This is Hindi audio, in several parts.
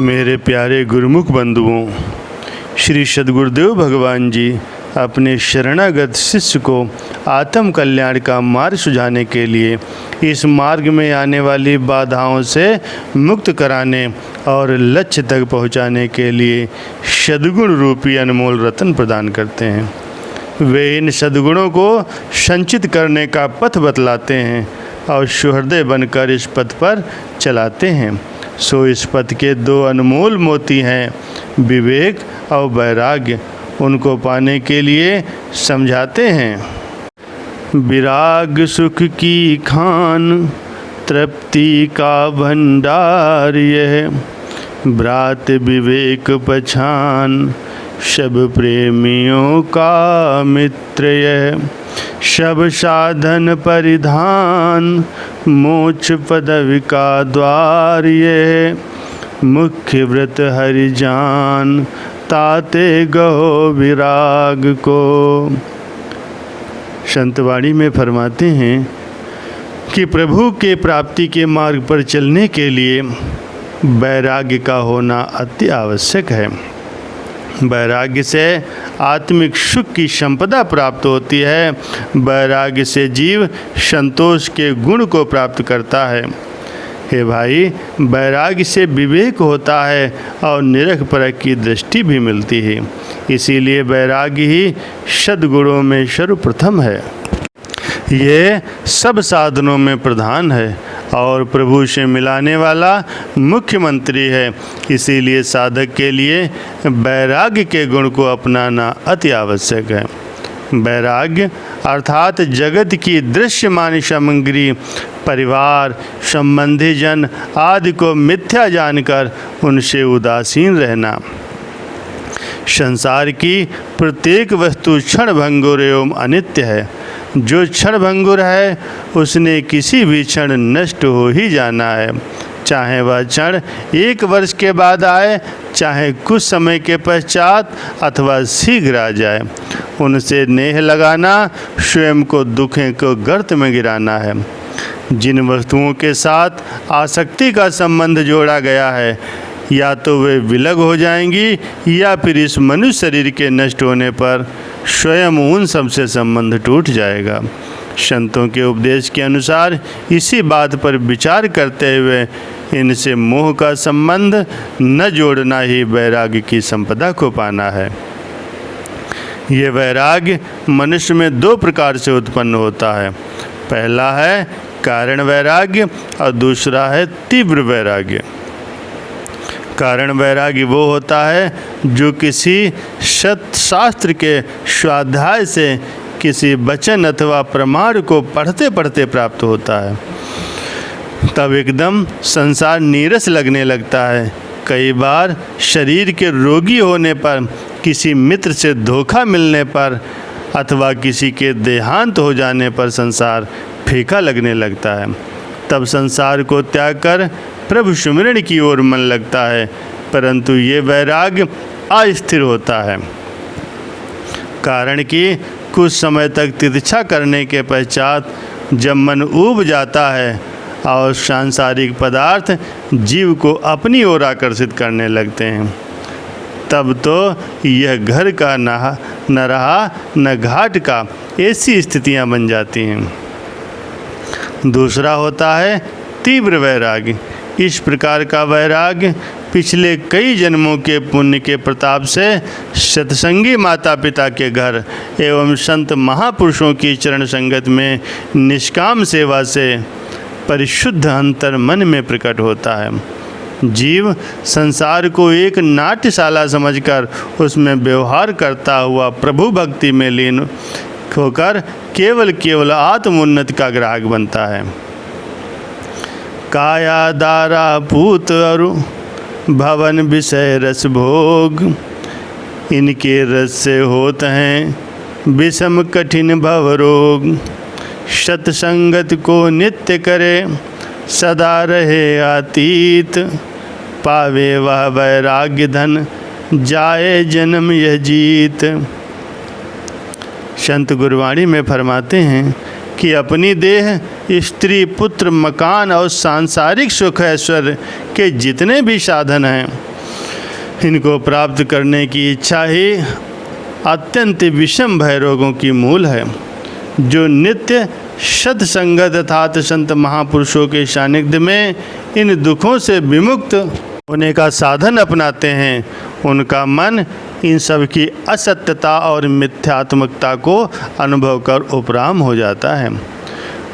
मेरे प्यारे गुरुमुख बंधुओं, श्री सद्गुरुदेव भगवान जी अपने शरणागत शिष्य को आत्म कल्याण का मार्ग सुझाने के लिए इस मार्ग में आने वाली बाधाओं से मुक्त कराने और लक्ष्य तक पहुंचाने के लिए सद्गुण रूपी अनमोल रत्न प्रदान करते हैं। वे इन सद्गुणों को संचित करने का पथ बतलाते हैं और सुहृदय बनकर इस पथ पर चलाते हैं। सो इस पथ के दो अनमोल मोती हैं विवेक और वैराग्य। उनको पाने के लिए समझाते हैं। विराग सुख की खान, तृप्ति का भंडार यह, ब्रात विवेक पहचान, सब प्रेमियों का मित्र यह। सब साधन परिधान, मोक्ष पदवी का द्वार ये। मुख्य व्रत हरि जान, ताते गहो विराग को। संतवाणी में फरमाते हैं कि प्रभु के प्राप्ति के मार्ग पर चलने के लिए वैराग्य का होना अति आवश्यक है। वैराग्य से आत्मिक सुख की संपदा प्राप्त होती है। वैराग्य से जीव संतोष के गुण को प्राप्त करता है। हे भाई, वैराग्य से विवेक होता है और निरख परख की दृष्टि भी मिलती है। इसीलिए वैराग्य ही सद्गुणों में सर्वप्रथम है। ये सब साधनों में प्रधान है और प्रभु से मिलाने वाला मुख्यमंत्री है। इसीलिए साधक के लिए वैराग्य के गुण को अपनाना अति आवश्यक है। वैराग्य अर्थात जगत की दृश्यमान सामग्री, परिवार, संबंधी जन आदि को मिथ्या जानकर उनसे उदासीन रहना। संसार की प्रत्येक वस्तु क्षणभंगुर एवं अनित्य है। जो क्षणभंगुर है उसने किसी भी क्षण नष्ट हो ही जाना है। चाहे वह क्षण 1 वर्ष के बाद आए, चाहे कुछ समय के पश्चात अथवा शीघ्र आ जाए। उनसे नेह लगाना स्वयं को दुखें को गर्त में गिराना है। जिन वस्तुओं के साथ आसक्ति का संबंध जोड़ा गया है, या तो वे विलग हो जाएंगी या फिर इस मनुष्य शरीर के नष्ट होने पर स्वयं उन सबसे संबंध टूट जाएगा। संतों के उपदेश के अनुसार इसी बात पर विचार करते हुए इनसे मोह का संबंध न जोड़ना ही वैराग्य की संपदा को पाना है। ये वैराग्य मनुष्य में 2 प्रकार से उत्पन्न होता है। पहला है कारण वैराग्य और दूसरा है तीव्र वैराग्य। कारण वैराग्य वो होता है जो किसी शास्त्र के स्वाध्याय से किसी वचन अथवा प्रमाण को पढ़ते पढ़ते प्राप्त होता है। तब एकदम संसार नीरस लगने लगता है। कई बार शरीर के रोगी होने पर, किसी मित्र से धोखा मिलने पर अथवा किसी के देहांत हो जाने पर संसार फीका लगने लगता है। तब संसार को त्याग कर प्रभु सुमिरन की ओर मन लगता है। परंतु ये वैराग्य अस्थिर होता है। कारण कि कुछ समय तक तितिक्षा करने के पश्चात जब मन ऊब जाता है और सांसारिक पदार्थ जीव को अपनी ओर आकर्षित करने लगते हैं, तब तो यह घर का न रहा न घाट का, ऐसी स्थितियां बन जाती हैं। दूसरा होता है तीव्र वैराग्य। इस प्रकार का वैराग्य पिछले कई जन्मों के पुण्य के प्रताप से सत्संगी माता पिता के घर एवं संत महापुरुषों की चरण संगत में निष्काम सेवा से परिशुद्ध अंतर मन में प्रकट होता है। जीव संसार को एक नाट्यशाला समझकर उसमें व्यवहार करता हुआ प्रभु भक्ति में लीन होकर केवल आत्मोन्नति का ग्राहक बनता है। काया दारा पूत अरु भवन विषय रस भोग, इनके रस से होत हैं विषम कठिन भव रोग। सत्संगत को नित्य करे सदा रहे अतीत, पावे वह वैराग्य धन जाए जन्म यह जीत। संत गुरवाणी में फरमाते हैं कि अपनी देह, स्त्री, पुत्र, मकान और सांसारिक सुख ऐश्वर्य के जितने भी साधन हैं, इनको प्राप्त करने की इच्छा ही अत्यंत विषम भय रोगों की मूल है। जो नित्य सत्संगत अर्थात संत महापुरुषों के सानिध्य में इन दुखों से विमुक्त होने का साधन अपनाते हैं, उनका मन इन सब की असत्यता और मिथ्यात्मकता को अनुभव कर उपराम हो जाता है।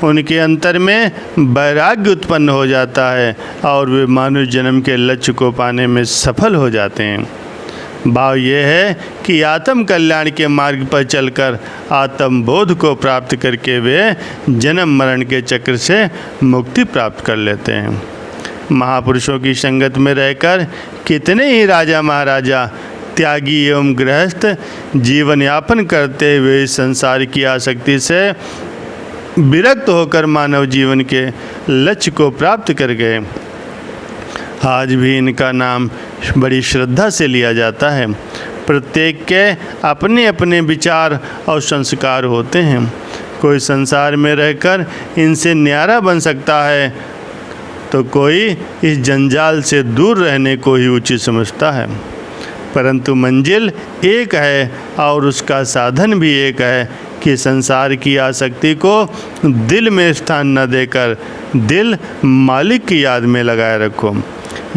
उनके अंतर में वैराग्य उत्पन्न हो जाता है और वे मानव जन्म के लक्ष्य को पाने में सफल हो जाते हैं। भाव यह है कि आत्म कल्याण के मार्ग पर चलकर आत्म बोध को प्राप्त करके वे जन्म मरण के चक्र से मुक्ति प्राप्त कर लेते हैं। महापुरुषों की संगत में रहकर कितने ही राजा महाराजा त्यागी एवं गृहस्थ जीवन यापन करते हुए संसार की आसक्ति से विरक्त होकर मानव जीवन के लक्ष्य को प्राप्त कर गए। आज भी इनका नाम बड़ी श्रद्धा से लिया जाता है। प्रत्येक के अपने अपने विचार और संस्कार होते हैं। कोई संसार में रहकर इनसे न्यारा बन सकता है तो कोई इस जंजाल से दूर रहने को ही उचित समझता है। परंतु मंजिल एक है और उसका साधन भी एक है कि संसार की आसक्ति को दिल में स्थान न देकर दिल मालिक की याद में लगाए रखो।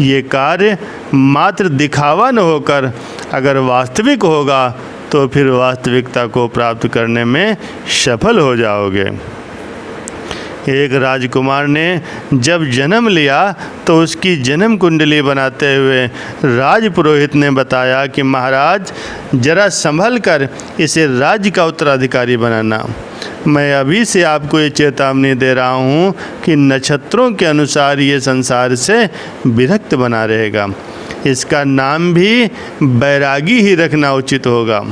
ये कार्य मात्र दिखावा न होकर अगर वास्तविक होगा तो फिर वास्तविकता को प्राप्त करने में सफल हो जाओगे। एक राजकुमार ने जब जन्म लिया तो उसकी जन्म कुंडली बनाते हुए राजपुरोहित ने बताया कि महाराज जरा संभल कर इसे राज्य का उत्तराधिकारी बनाना। मैं अभी से आपको ये चेतावनी दे रहा हूँ कि नक्षत्रों के अनुसार ये संसार से विरक्त बना रहेगा। इसका नाम भी बैरागी ही रखना उचित होगा।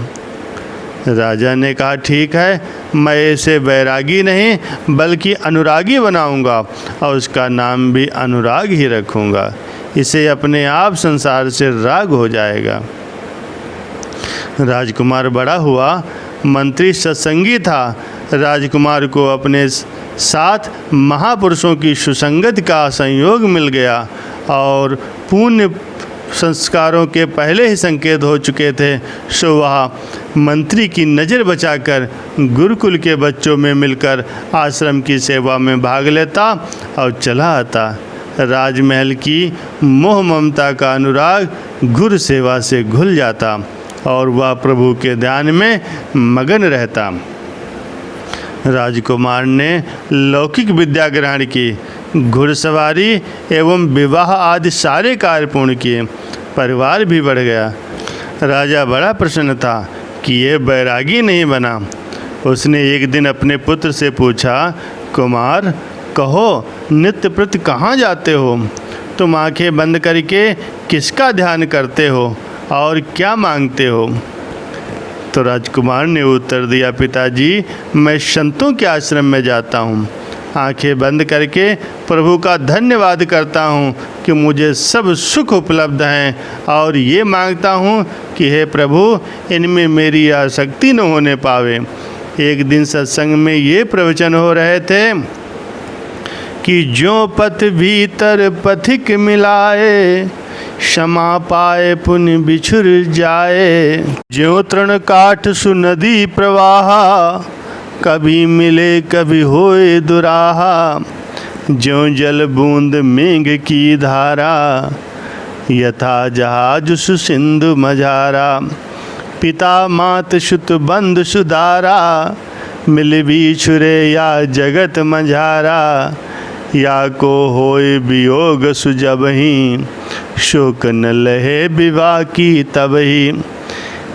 राजा ने कहा ठीक है, मैं इसे बैरागी नहीं बल्कि अनुरागी बनाऊंगा और उसका नाम भी अनुराग ही रखूंगा। इसे अपने आप संसार से राग हो जाएगा। राजकुमार बड़ा हुआ, मंत्री सत्संगी था। राजकुमार को अपने साथ महापुरुषों की सुसंगत का संयोग मिल गया और पुण्य संस्कारों के पहले ही संकेत हो चुके थे। सो वह मंत्री की नज़र बचाकर गुरुकुल के बच्चों में मिलकर आश्रम की सेवा में भाग लेता और चला आता। राजमहल की मोह ममता का अनुराग गुरु सेवा से घुल जाता और वह प्रभु के ध्यान में मगन रहता। राजकुमार ने लौकिक विद्या ग्रहण की, घुड़सवारी एवं विवाह आदि सारे कार्य पूर्ण किए। परिवार भी बढ़ गया। राजा बड़ा प्रसन्न था कि ये बैरागी नहीं बना। उसने एक दिन अपने पुत्र से पूछा, कुमार कहो नित्य प्रति कहाँ जाते हो? तुम आंखें बंद करके किसका ध्यान करते हो और क्या मांगते हो? तो राजकुमार ने उत्तर दिया, पिताजी मैं संतों के आश्रम में जाता हूँ, आंखें बंद करके प्रभु का धन्यवाद करता हूँ कि मुझे सब सुख उपलब्ध हैं और ये मांगता हूँ कि हे प्रभु इनमें मेरी आसक्ति न होने पावे। एक दिन सत्संग में ये प्रवचन हो रहे थे कि जो पथ भीतर पथिक मिलाए, क्षमा पाए पुण्य बिछुर जाए। ज्यों तृण काठ सुनदी प्रवाह, कभी मिले कभी होए दुराहा। ज्यों जल बूंद मेघ की धारा, यथा जहाज सुसिंधु मझारा। पिता मात सुत बंधु सुदारा, मिल बिछुरे या जगत मझारा। या को होए वियोग सुजबही, शोक न लहे विवाह की तबही।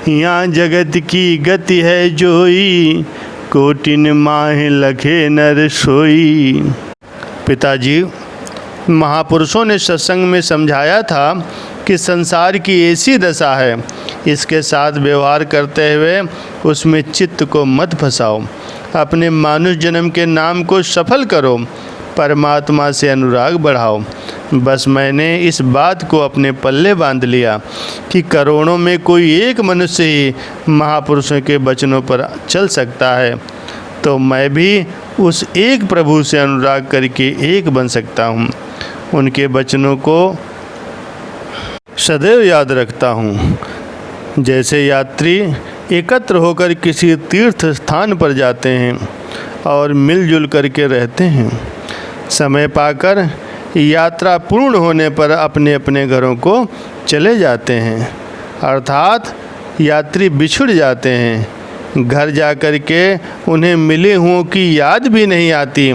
यहाँ जगत की गति है जोई, कोटिन माह लखे नर सोई। पिताजी महापुरुषों ने सत्संग में समझाया था कि संसार की ऐसी दशा है, इसके साथ व्यवहार करते हुए उसमें चित्त को मत फंसाओ। अपने मानुष जन्म के नाम को सफल करो, परमात्मा से अनुराग बढ़ाओ। बस मैंने इस बात को अपने पल्ले बांध लिया कि करोड़ों में कोई एक मनुष्य ही महापुरुषों के वचनों पर चल सकता है। तो मैं भी उस एक प्रभु से अनुराग करके एक बन सकता हूँ। उनके वचनों को सदैव याद रखता हूँ। जैसे यात्री एकत्र होकर किसी तीर्थ स्थान पर जाते हैं और मिलजुल करके रहते हैं, समय पाकर यात्रा पूर्ण होने पर अपने अपने घरों को चले जाते हैं, अर्थात यात्री बिछुड़ जाते हैं। घर जाकर के उन्हें मिले हुओं की याद भी नहीं आती।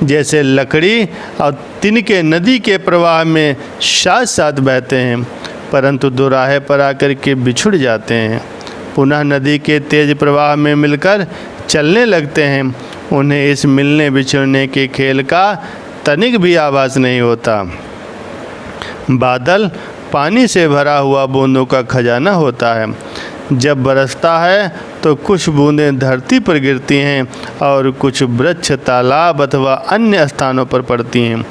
जैसे लकड़ी और तिनके नदी के प्रवाह में साथ साथ बहते हैं, परंतु दोराहे पर आकर के बिछुड़ जाते हैं, पुनः नदी के तेज प्रवाह में मिलकर चलने लगते हैं। उन्हें इस मिलने बिछड़ने के खेल का तनिक भी आभास नहीं होता। बादल पानी से भरा हुआ बूंदों का खजाना होता है। जब बरसता है तो कुछ बूंदें धरती पर गिरती हैं और कुछ वृक्ष, तालाब अथवा अन्य स्थानों पर पड़ती हैं।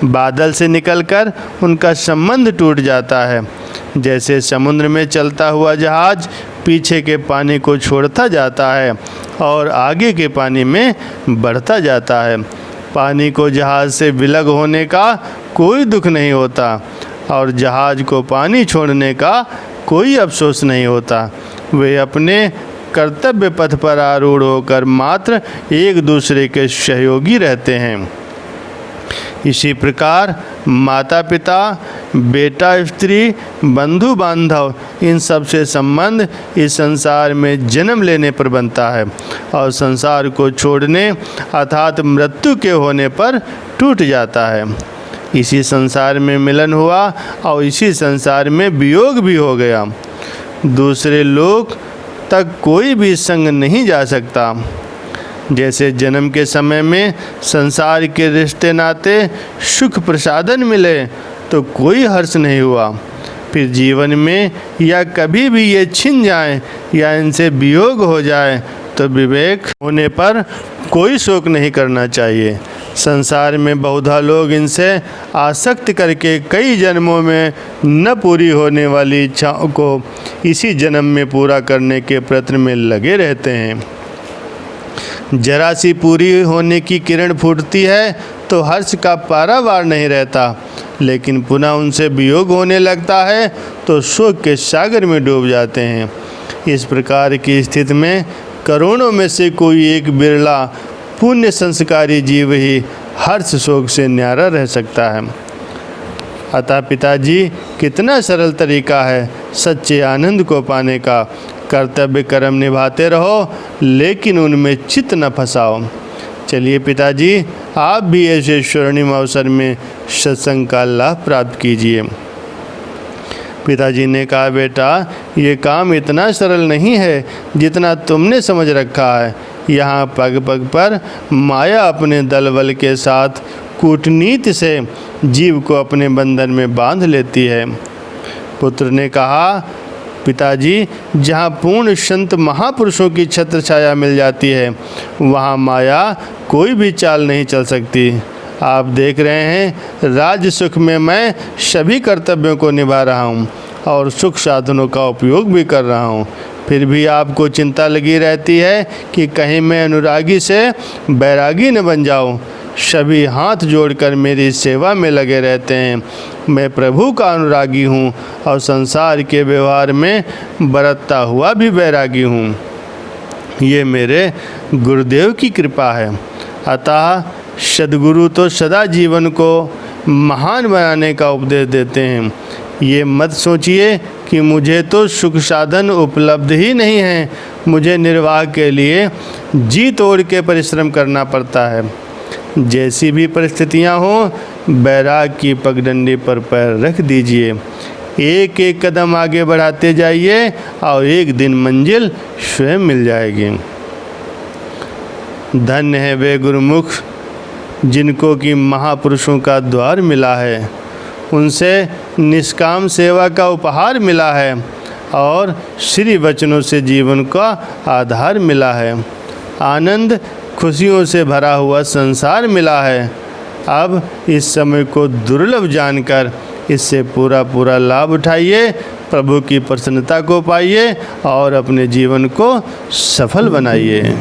बादल से निकलकर उनका संबंध टूट जाता है। जैसे समुद्र में चलता हुआ जहाज पीछे के पानी को छोड़ता जाता है और आगे के पानी में बढ़ता जाता है। पानी को जहाज से विलग होने का कोई दुख नहीं होता और जहाज को पानी छोड़ने का कोई अफसोस नहीं होता। वे अपने कर्तव्य पथ पर आरूढ़ होकर मात्र एक दूसरे के सहयोगी रहते हैं। इसी प्रकार माता पिता, बेटा स्त्री, बंधु बांधव, इन सब से संबंध इस संसार में जन्म लेने पर बनता है और संसार को छोड़ने अर्थात मृत्यु के होने पर टूट जाता है। इसी संसार में मिलन हुआ और इसी संसार में वियोग भी हो गया। दूसरे लोक तक कोई भी संग नहीं जा सकता। जैसे जन्म के समय में संसार के रिश्ते नाते सुख प्रसादन मिले तो कोई हर्ष नहीं हुआ, फिर जीवन में या कभी भी ये छिन जाए या इनसे वियोग हो जाए तो विवेक होने पर कोई शोक नहीं करना चाहिए। संसार में बहुधा लोग इनसे आसक्त करके कई जन्मों में न पूरी होने वाली इच्छाओं को इसी जन्म में पूरा करने के प्रयत्न में लगे रहते हैं। जरा सी पूरी होने की किरण फूटती है तो हर्ष का पारावार नहीं रहता, लेकिन पुनः उनसे वियोग होने लगता है तो शोक के सागर में डूब जाते हैं। इस प्रकार की स्थिति में करोड़ों में से कोई एक बिरला पुण्य संस्कारी जीव ही हर्ष शोक से न्यारा रह सकता है। अतः पिताजी, कितना सरल तरीका है सच्चे आनंद को पाने का। कर्तव्य कर्म निभाते रहो, लेकिन उनमें चित्त न फंसाओ। चलिए पिताजी, आप भी ऐसे स्वर्णिम अवसर में सत्संग का लाभ प्राप्त कीजिए। पिताजी ने कहा, बेटा, ये काम इतना सरल नहीं है जितना तुमने समझ रखा है। यहाँ पग पग पर माया अपने दल बल के साथ कूटनीति से जीव को अपने बंधन में बांध लेती है। पुत्र ने कहा, पिताजी, जहाँ पूर्ण संत महापुरुषों की छत्र छाया मिल जाती है वहाँ माया कोई भी चाल नहीं चल सकती। आप देख रहे हैं, राज्य सुख में मैं सभी कर्तव्यों को निभा रहा हूँ और सुख साधनों का उपयोग भी कर रहा हूँ, फिर भी आपको चिंता लगी रहती है कि कहीं मैं अनुरागी से बैरागी न बन जाऊँ। सभी हाथ जोड़कर मेरी सेवा में लगे रहते हैं। मैं प्रभु का अनुरागी हूँ और संसार के व्यवहार में बरतता हुआ भी बैरागी हूँ। ये मेरे गुरुदेव की कृपा है। अतः सद्गुरु तो सदा जीवन को महान बनाने का उपदेश देते हैं। ये मत सोचिए कि मुझे तो सुख साधन उपलब्ध ही नहीं है, मुझे निर्वाह के लिए जी तोड़ के परिश्रम करना पड़ता है। जैसी भी परिस्थितियां हों, बैराग की पगडंडी पर पैर रख दीजिए, एक एक कदम आगे बढ़ाते जाइए और एक दिन मंजिल स्वयं मिल जाएगी। धन्य है वे गुरुमुख जिनको कि महापुरुषों का द्वार मिला है, उनसे निष्काम सेवा का उपहार मिला है और श्री वचनों से जीवन का आधार मिला है। आनंद खुशियों से भरा हुआ संसार मिला है। अब इस समय को दुर्लभ जानकर इससे पूरा लाभ उठाइए, प्रभु की प्रसन्नता को पाइए और अपने जीवन को सफल बनाइए।